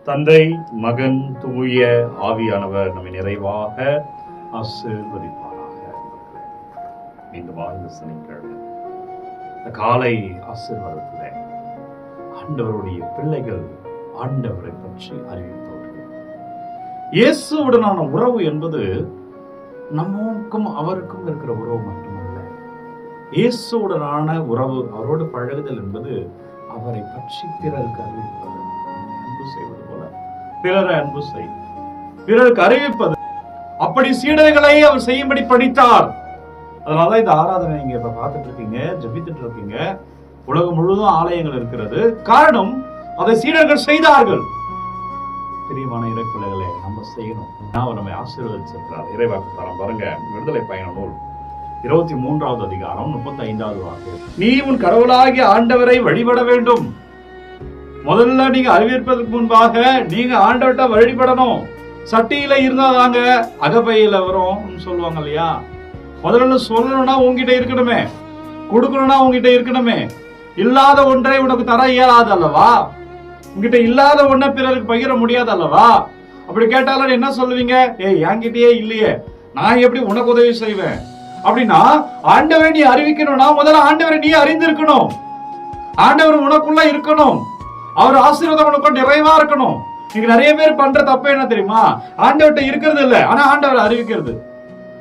தந்தை, மகன், தூய ஆவியானவர் நம்மை நிறைவாக ஆசீர்வதிப்பாராக. மீண்டும் இந்த சனிக்கிழமை இந்த காலை ஆசீர்வாதத்திலே ஆண்டவருடைய பிள்ளைகள் ஆண்டவரை பற்றி அறிவிப்பவர்கள். இயேசுவுடனான உறவு என்பது நமக்கும் அவருக்கும் இருக்கிற உறவு மட்டுமல்ல. இயேசுவுடனான உறவு, அவரோடு பழகுதல் என்பது அவரை பற்றி பிறருக்கு அறிவிப்பது. அன்பு செய்வது போல பிறரை அன்பு செய், பிறருக்கு அறிவிப்பது. அப்படி சீடர்களை அவர் செய்யும்படி படித்தார். அதனாலதான் இந்த ஆராதனை நீங்க இப்ப பார்த்துட்டு இருக்கீங்க, ஜெபித்துட்டு இருக்கீங்க. உலகம் முழுவதும் ஆலயங்கள் இருக்கிறது. காரணம், அதை சீடர்கள் செய்தார்கள். பிரியமான இறைப்பிள்ளைகளே, நம்ம செய்யணும். நம்மை ஆசீர்வதிச்சிருக்கிறார். இறைவாக்கு தரம் பாருங்க, விடுதலை பயண நூல் 23வது அதிகாரம் 35வது வாக்கு. நீ உன் கடவுளாகிய ஆண்டவரை வழிபட வேண்டும். முதல்ல நீங்க அறிவிப்பதற்கு முன்பாக நீங்க ஆண்டவர்கிட்ட வழிபடணும். சட்டியில இருந்தாதாங்க அகப்பையில வரும் சொல்லுவாங்க இல்லையா? முதல்ல சொல்லணும்னா உங்ககிட்ட இருக்கணுமே, கொடுக்கணும்னா உங்ககிட்ட இருக்கணுமே. இல்லாத ஒன்றை உனக்கு தர இயலாது அல்லவா? உங்ககிட்ட இல்லாத ஒன்றை பிறருக்கு பகிர முடியாது அல்லவா? அப்படி கேட்டாலும் என்ன சொல்லுவீங்க? என்கிட்டயே இல்லையே, நான் எப்படி உனக்கு உதவி செய்வேன்? அப்படின்னா ஆண்டவரை நீ அறிவிக்கணும்னா முதல்ல ஆண்டவரை நீ அறிந்திருக்கணும். ஆண்டவர் உனக்குள்ள இருக்கணும். அவர் ஆசீர்வாதம் உனக்கு நிறைவா இருக்கணும். நீங்க நிறைய பேர் பண்ற தப்பு என்ன தெரியுமா? ஆண்டவர்கிட்ட இருக்கிறது இல்லை, ஆனா ஆண்டவர் அறிவிக்கிறது.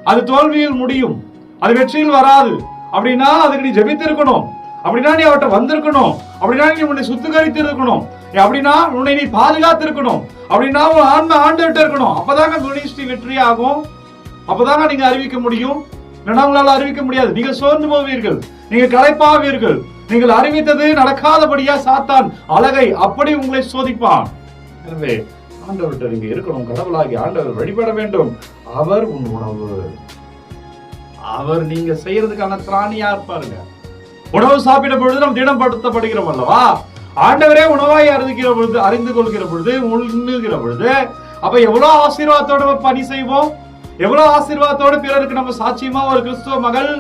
அது தோல்வியில் முடியும், அது வெற்றியில் வராது. அப்படின்னா அதுக்கு நீ ஜெபித்து இருக்கணும். அப்படின்னா நீ அவர்கிட்ட வந்திருக்கணும். அப்படின்னா நீ உன்னை சுத்திகரித்து இருக்கணும். அப்படின்னா உன்னை நீ பாதுகாத்து இருக்கணும். அப்படின்னா உன் ஆன்மா ஆண்டவர்கிட்ட இருக்கணும். அப்பதாங்க மினிஸ்ட்ரி வெற்றி ஆகும். அப்பதாங்க நீங்க அறிவிக்க முடியும். இல்லைன்னா உங்களால அறிவிக்க முடியாது. நீங்கள் சோர்ந்து போவீர்கள், நீங்க களைப்பாவீர்கள். நீங்கள் அறிவித்தது நடக்காதபடியா சாத்தான் அழகை அப்படி உங்களை சோதிப்பான். எனவே ஆண்டவர்கிட்ட நீங்க இருக்கணும். கடவுளாகி ஆண்டவர் வழிபட வேண்டும். அவர் உன் உணவு. அவர் நீங்க செய்யறதுக்கான திராணியா இருப்பாருங்க. உணவு சாப்பிடும் பொழுது நாம் திடப்படுத்தப்படுகிறோம் அல்லவா? ஆண்டவரே உணவாய் அறிந்து கொள்கிற பொழுது, உண்ணுகிற பொழுது, அப்ப எவ்வளவு ஆசீர்வாதத்தோட பணி செய்வோம், எவ்வளவு ஆசீர்வாதத்தோடு பிறருக்கு நம்ம சாட்சியமா ஒரு கிறிஸ்துவ மகள்,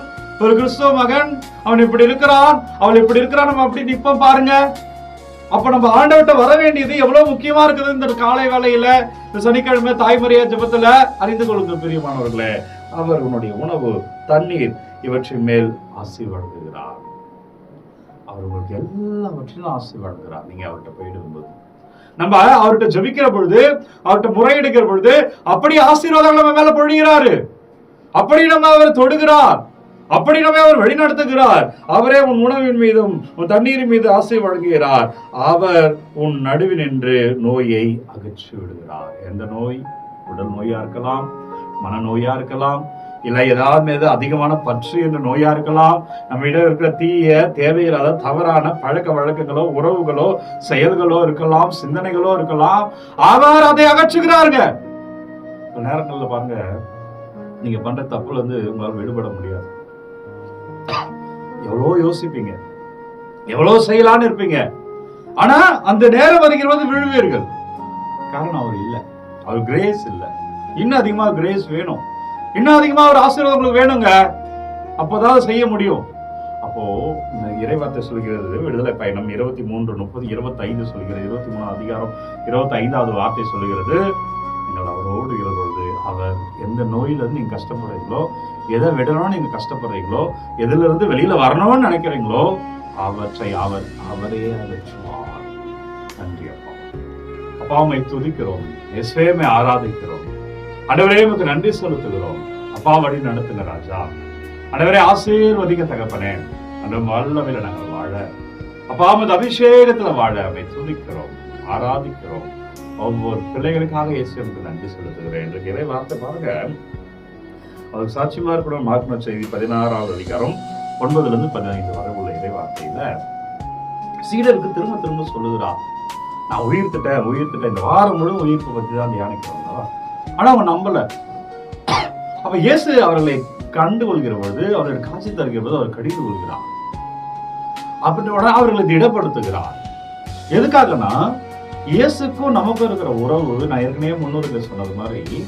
ஒரு கிறிஸ்துவ மகன், அவன் இப்படி இருக்கிறான், அவள் இப்படி இருக்கிறான், நம்ம அப்படி நிற்போம் பாருங்க. அப்ப நம்ம ஆண்டவர்கிட்ட வர வேண்டியது எவ்வளவு முக்கியமா இருக்குது. இந்த காலை வேளையில, இந்த சனிக்கிழமை தாய்மரியா ஜெபத்துல அறிந்து கொள்ளுங்க பிரியமானவர்களே. அவர் உன்னுடைய உணவு, தண்ணீர் இவற்றின் மேல் ஆசி வழங்குகிறார். அவர் உங்களுக்கு எல்லாவற்றிலும் ஆசி வழங்குகிறார். நீங்க அவர்கிட்ட போயிடும்போது, நம்ம அவர்கிட்ட ஜெபிக்கிற பொழுது, அவர்கிட்ட முறையிடுகிற பொழுது, அப்படி ஆசீர்வாதங்கள் நம்ம மேல பொழிகிறாரு. அப்படி நம்ம அவர் தொடுகிறார். அப்படி நம்ம அவர் வழிநடத்துகிறார். அவரே உன் உணவின் மீதும் உன் தண்ணீரின் மீது ஆசை வழங்குகிறார். அவர் உன் நடுவில் நின்று நோயை அகற்றி விடுகிறார். எந்த நோய்? உடல் நோயா இருக்கலாம், மனநோயா இருக்கலாம், இல்லை ஏதாவது மீது அதிகமான பற்று என்ற நோயா இருக்கலாம், நம்ம இடம் இருக்கிற தீய தேவையில்லாத தவறான பழக்க வழக்கங்களோ, உறவுகளோ, செயல்களோ இருக்கலாம், சிந்தனைகளோ இருக்கலாம். அவர் அதை அகற்றுகிறாருங்க. நேரங்கள்ல பாருங்க, நீங்க பண்ற தப்புல இருந்து உங்களால் விடுபட முடியாது. எவ்வளோ யோசிப்பீங்க, எவ்வளவு செய்யலான்னு இருப்பீங்க. ஆனா அந்த நேரம் வருகிறது விழுவீர்கள். காரணம் அவர் இல்ல, அவர் கிரேஸ் இல்ல. இன்னும் அதிகமா கிரேஸ் வேணும், இன்னும் அதிகமா ஒரு ஆசீர்வாதம் உங்களுக்கு வேணுங்க. அப்போதான் செய்ய முடியும். அப்போ இறைவார்த்தை சொல்கிறது, விடுதலை பயணம் 23, 30, 25 சொல்கிறது. 23ஆம் அதிகாரம் 25வது வார்த்தை சொல்லுகிறது, நீங்கள் அவரோடு இருக்கிறது, அவர் எந்த நோயிலிருந்து நீங்க கஷ்டப்படுறீங்களோ, எதை விடணும்னு நீங்க கஷ்டப்படுறீங்களோ, எதுல இருந்து வெளியில வரணும்னு நினைக்கிறீங்களோ, அவற்றை அவரே அகற்றுவார். நன்றி அப்பா. அப்பா, உம்மை துதிக்கிறோம், இயேசுவை ஆராதிக்கிறோம். ஆண்டவரே, உமக்கு நன்றி செலுத்துகிறோம். அப்பா, வழி நடத்துங்க ராஜா. ஆண்டவரே, ஆசீர்வதிக்க தகப்பனே. அந்த வல்லமையில நாங்கள் வாழ, அப்பா உமது அபிஷேகத்துல வாழ உம்மை துதிக்கிறோம், ஆராதிக்கிறோம். ஒவ்வொரு பிள்ளைகளுக்காக இயேசுவுக்கு நன்றி செலுத்துகிறேன். இன்றைக்கு இறை வார்த்தை பாருங்க, அதுக்கு சாட்சியமா இருக்கணும். மார்க் செய்தி 16வது அதிகாரம் 9லிருந்து 15 வரை உள்ள இறை வார்த்தையில சீடருக்கு திரும்ப திரும்ப சொல்லுகிறார், நான் உயிர்த்துட்டேன், இந்த வாரம் முழுவதும் உயிர்ப்பு பற்றி தான் தியானிக்கிறோம். ஆனா அவன் நம்பல. அப்ப இயேசு அவர்களை கண்டு கொள்கிற பொழுது, அவர்கள் காட்சி தருகிற போது அவர் கடிந்து கொள்கிறார். அப்படி அவர்களை திடப்படுத்துகிறார். எதுக்காகனா, இயேசுக்கும் நமக்கும் இருக்கிற உறவு, நான் ஏற்கனவே முன்னோர்கள் சொன்னது மாதிரி,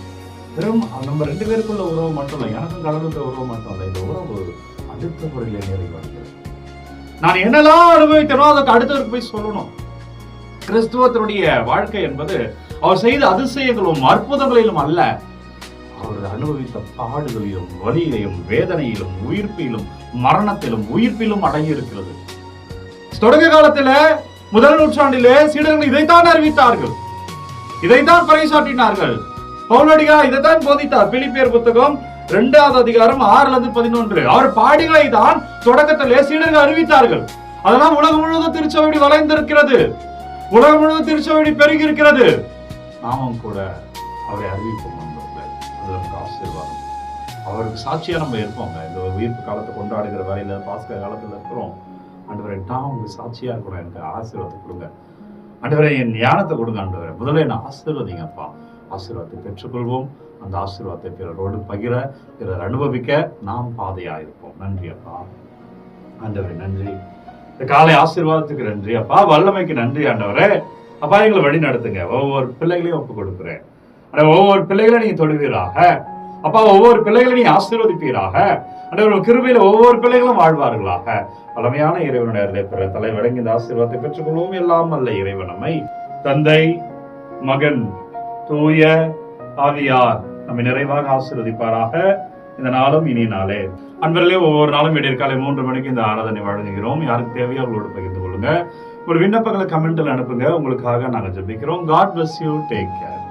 வெறும் நம்ம 2 பேருக்குள்ள உறவு மட்டும் இல்லை, எனக்கும் கடவுளுக்கு உறவு மட்டும் இல்லை. இந்த உறவு அடுத்த முறையில நிறைவாகிறது. நான் என்னெல்லாம் அனுபவித்தனோ அதுக்கு அடுத்தவருக்கு போய் சொல்லணும். கிறிஸ்துவத்தினுடைய வாழ்க்கை என்பது அவர் செய்த அதிசயங்களும் அற்புதங்களிலும் அல்ல, அவர் அனுபவித்த பாடுகளிலும் வலியிலும் வேதனையிலும் உயிர்ப்பிலும் மரணத்திலும் உயிர்ப்பிலும் அடங்கி இருக்கிறது. தொடக்க காலத்துல முதல் நூற்றாண்டிலே சீடர்கள் இதைத்தான் அறிவித்தார்கள், இதைத்தான் பறைசாற்றினார்கள். பவுலடிகளார் இதைத்தான் போதித்தார். பிலிப்பியர் புத்தகம் 2வது அதிகாரம் 6-11. அவர் பாடிகளை தான் தொடக்கத்திலே சீடர்கள் அறிவித்தார்கள். அதெல்லாம் உலகம் முழுவதும் திருச்சபை வளைந்திருக்கிறது, உலகம் முழுவதும் திருச்சபை பெருகி இருக்கிறது. நாமும் கூட அவரை அறிவிப்போம். அது நமக்கு ஆசீர்வாதம். அவருக்கு சாட்சியா நம்ம இருப்போங்க. இந்த உயிர்ப்பு காலத்தை கொண்டாடுகிற வேலையில பாஸ்கர் காலத்துல இருக்கிறோம். ஆண்டவரே, நான் உங்களுக்கு சாட்சியா இருக்கணும், எனக்கு ஆசீர்வாதத்தை கொடுங்க ஆண்டவரே, என் ஞானத்தை கொடுங்க ஆண்டவரே, முதல்ல என்ன ஆசீர்வதிங்கப்பா. ஆசீர்வாதத்தை பெற்றுக்கொள்வோம். அந்த ஆசீர்வாதத்தை பிறரோடு பகிர, பிறர் அனுபவிக்க நாம் பாதையா இருப்போம். நன்றி அப்பா. ஆண்டவரே நன்றி, இந்த காலை ஆசீர்வாதத்துக்கு நன்றி அப்பா, வல்லமைக்கு நன்றி ஆண்டவரே. அப்பா, எங்களை வழி நடத்துங்க. ஒவ்வொரு பிள்ளைகளையும் ஒப்பு கொடுக்குறேன். ஒவ்வொரு பிள்ளைகளை நீங்க தொடுவீராக அப்பா, ஒவ்வொரு பிள்ளைகளை நீ ஆசீர்வதிப்பீராக. கிருபையில ஒவ்வொரு பிள்ளைகளும் வாழ்வார்களாக. பழமையான இறைவனுடைய பிற தலைவடங்கி இந்த ஆசீர்வாதத்தை பெற்றுக்கொள்வோம். எல்லாம் அல்ல இறைவன் நம்மை தந்தை, மகன், தூய ஆவியார் நம்மை நிறைவாக ஆசீர்வதிப்பாராக. இந்த நாளும் இனி நாளே அன்பர்களே, ஒவ்வொரு நாளும் விடியற்காலை 3 மணிக்கு இந்த ஆராதனை வழங்குகிறோம். யாருக்கு தேவையோ அவங்களோட பகிர்ந்து கொள்ளுங்க. ஒரு விண்ணப்பங்களை கமெண்ட்ல அனுப்புங்க. உங்களுக்காக நாங்க ஜெபிக்கிறோம். God bless you. Take care.